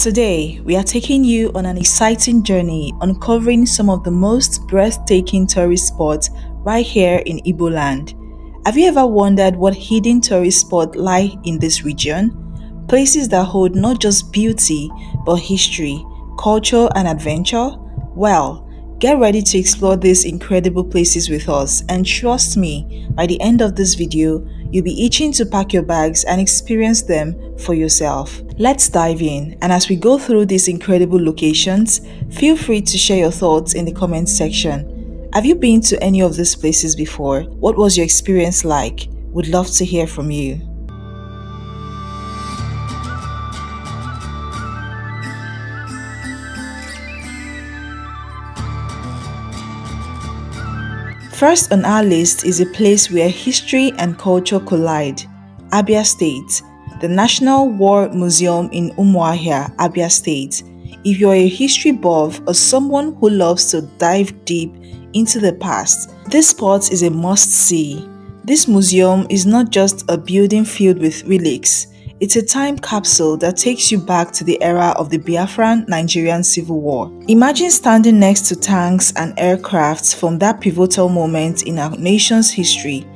Today, we are taking you on an exciting journey uncovering some of the most breathtaking tourist spots right here in Igboland. Have you ever wondered what hidden tourist spots lie in this region? Places that hold not just beauty, but history, culture, and adventure? Well, get ready to explore these incredible places with us, and trust me, by the end of this video, you'll be itching to pack your bags and experience them for yourself. Let's dive in, and as we go through these incredible locations, feel free to share your thoughts in the comments section. Have you been to any of these places before? What was your experience like? Would love to hear from you. First on our list is a place where history and culture collide, Abia State, the National War Museum in Umuahia, Abia State. If you're a history buff or someone who loves to dive deep into the past, this spot is a must-see. This museum is not just a building filled with relics, it's a time capsule that takes you back to the era of the Biafran Nigerian Civil War. Imagine standing next to tanks and aircrafts from that pivotal moment in our nation's history.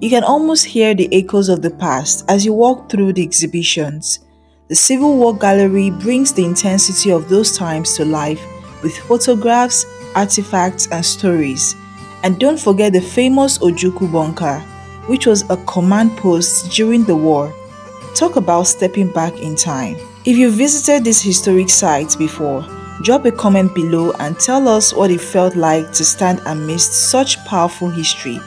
You can almost hear the echoes of the past as you walk through the exhibitions. The Civil War Gallery brings the intensity of those times to life with photographs, artifacts, and stories. And don't forget the famous Ojuku bunker, which was a command post during the war. Talk about stepping back in time. If you visited these historic sites before, drop a comment below and tell us what it felt like to stand amidst such powerful history.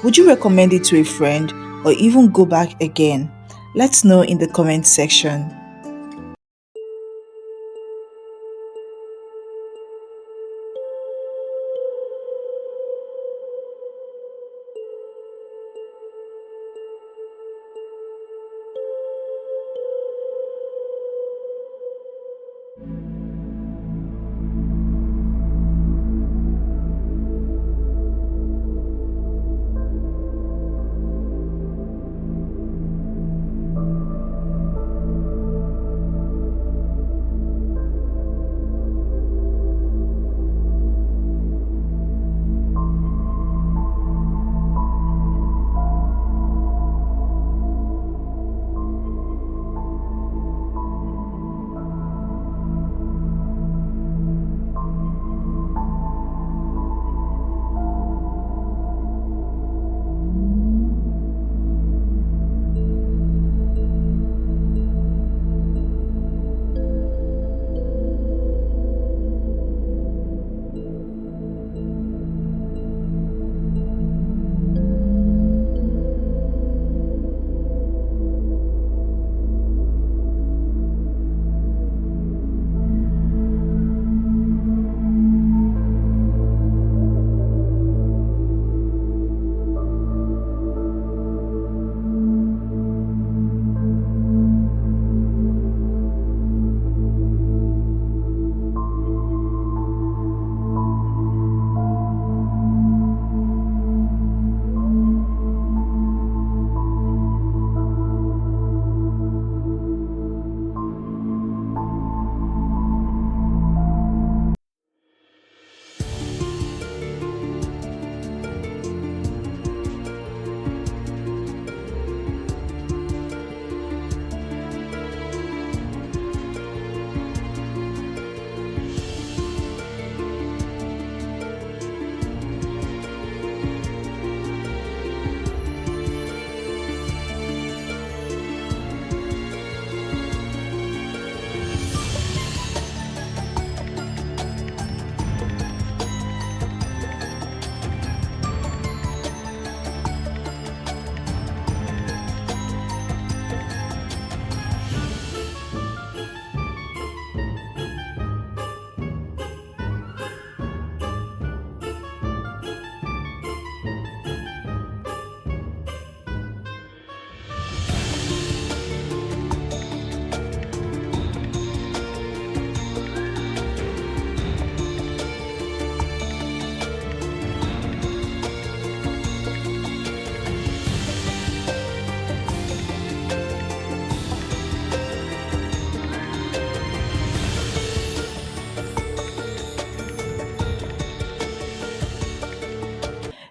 Would you recommend it to a friend or even go back again? Let's know in the comment section.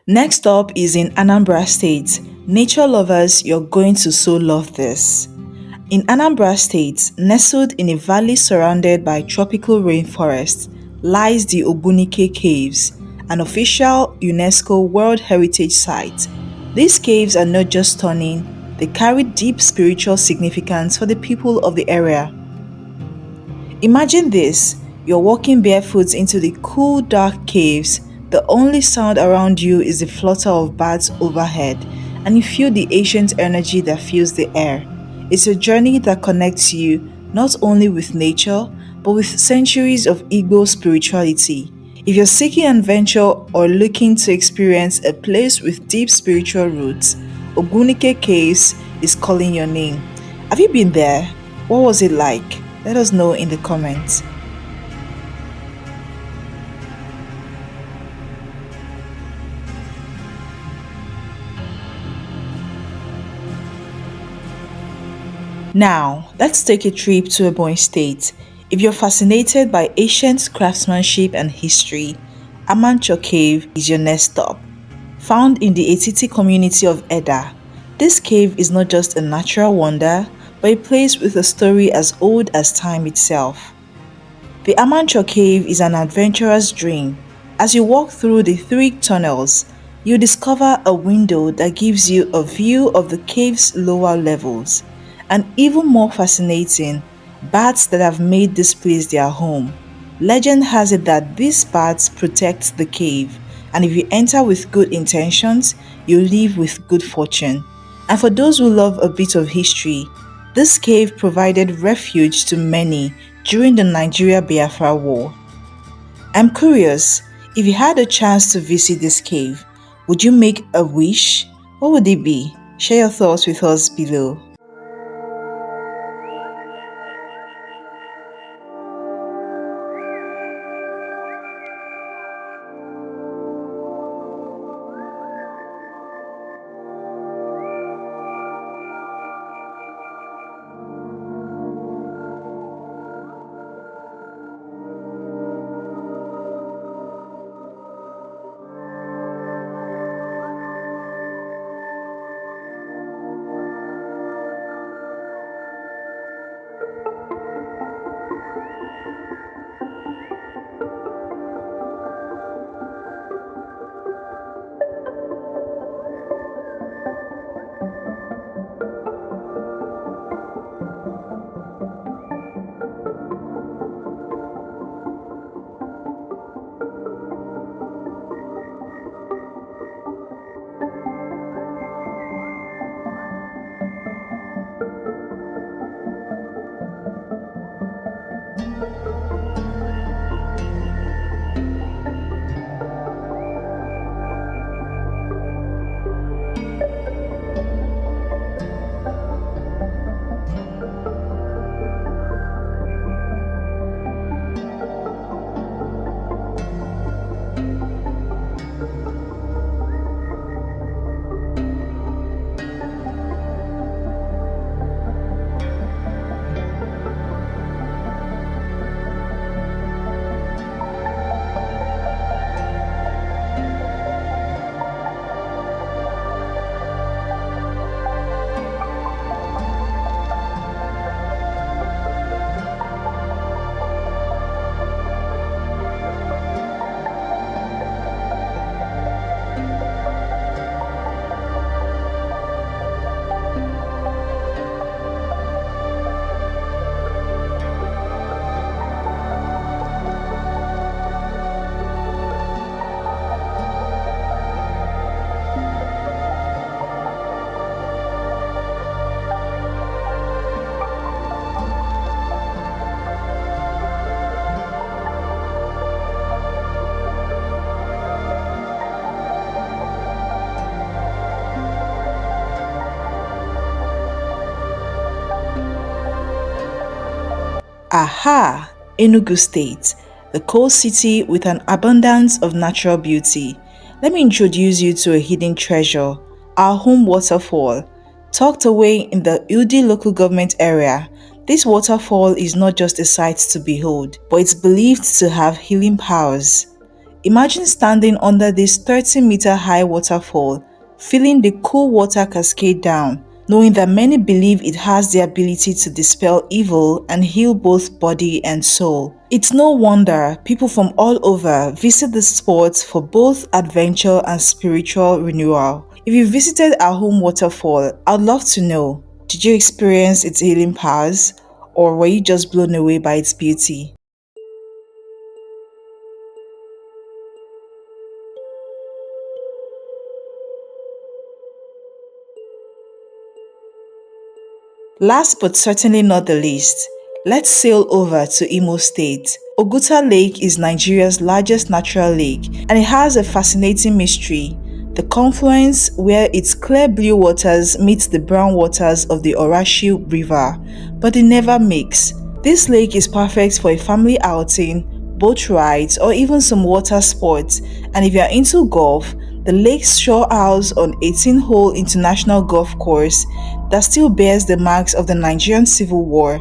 Next up is in Anambra State. Nature lovers, you're going to so love this. In Anambra State, nestled in a valley surrounded by tropical rainforest, lies the Ogbunike Caves, an official UNESCO World Heritage Site. These caves are not just stunning, they carry deep spiritual significance for the people of the area. Imagine this, you're walking barefoot into the cool, dark caves. The only sound around you is the flutter of bats overhead, and you feel the ancient energy that fills the air. It's a journey that connects you not only with nature, but with centuries of Igbo spirituality. If you're seeking adventure or looking to experience a place with deep spiritual roots, Ogbunike Caves is calling your name. Have you been there? What was it like? Let us know in the comments. Now, let's take a trip to Ebonyi State. If you're fascinated by ancient craftsmanship and history, Amanchor Cave is your next stop. Found in the Etiti community of Eda, this cave is not just a natural wonder, but a place with a story as old as time itself. The Amanchor Cave is an adventurous dream. As you walk through the three tunnels, you discover a window that gives you a view of the cave's lower levels. And even more fascinating, bats that have made this place their home. Legend has it that these bats protect the cave, and if you enter with good intentions, you leave with good fortune. And for those who love a bit of history, this cave provided refuge to many during the Nigeria Biafra War. I'm curious, if you had a chance to visit this cave, would you make a wish? What would it be? Share your thoughts with us below. Aha! Enugu State, the coal city with an abundance of natural beauty. Let me introduce you to a hidden treasure, Awhum waterfall. Tucked away in the Udi local government area, this waterfall is not just a sight to behold, but it's believed to have healing powers. Imagine standing under this 30-meter high waterfall, feeling the cool water cascade down, knowing that many believe it has the ability to dispel evil and heal both body and soul. It's no wonder people from all over visit the spot for both adventure and spiritual renewal. If you visited Awhum waterfall, I'd love to know, did you experience its healing powers, or were you just blown away by its beauty? Last but certainly not the least, let's sail over to Imo State. Oguta Lake is Nigeria's largest natural lake, and it has a fascinating mystery. The confluence where its clear blue waters meet the brown waters of the Orashi River, but they never mix. This lake is perfect for a family outing, boat rides, or even some water sports. And if you're into golf, the lake's shore house on 18-hole international golf course that still bears the marks of the Nigerian Civil War.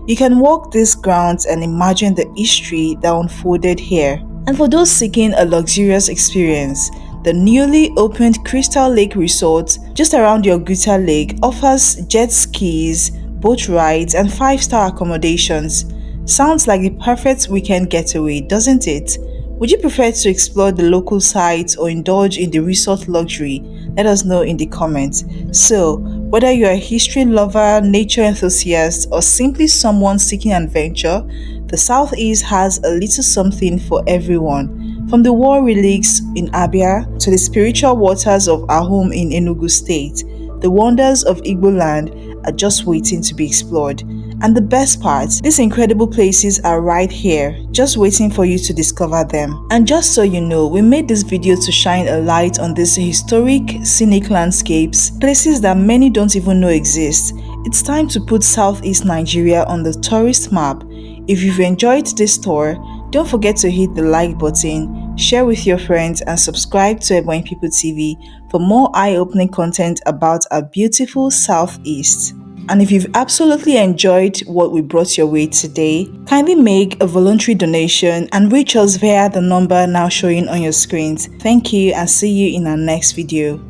You can walk these grounds and imagine the history that unfolded here. And for those seeking a luxurious experience, the newly opened Crystal Lake Resort just around the Oguta Lake offers jet skis, boat rides, and five-star accommodations. Sounds like the perfect weekend getaway, doesn't it? Would you prefer to explore the local sites or indulge in the resort luxury? Let us know in the comments. So, whether you're a history lover, nature enthusiast, or simply someone seeking adventure, the Southeast has a little something for everyone. From the war relics in Abia to the spiritual waters of Awhum in Enugu State, the wonders of Igboland are just waiting to be explored. And the best part, these incredible places are right here, just waiting for you to discover them. And just so you know, we made this video to shine a light on these historic, scenic landscapes, places that many don't even know exist. It's time to put Southeast Nigeria on the tourist map. If you've enjoyed this tour, don't forget to hit the like button, share with your friends, and subscribe to Ebonyi People TV for more eye-opening content about our beautiful Southeast. And if you've absolutely enjoyed what we brought your way today, kindly make a voluntary donation and reach us via the number now showing on your screens. Thank you, and see you in our next video.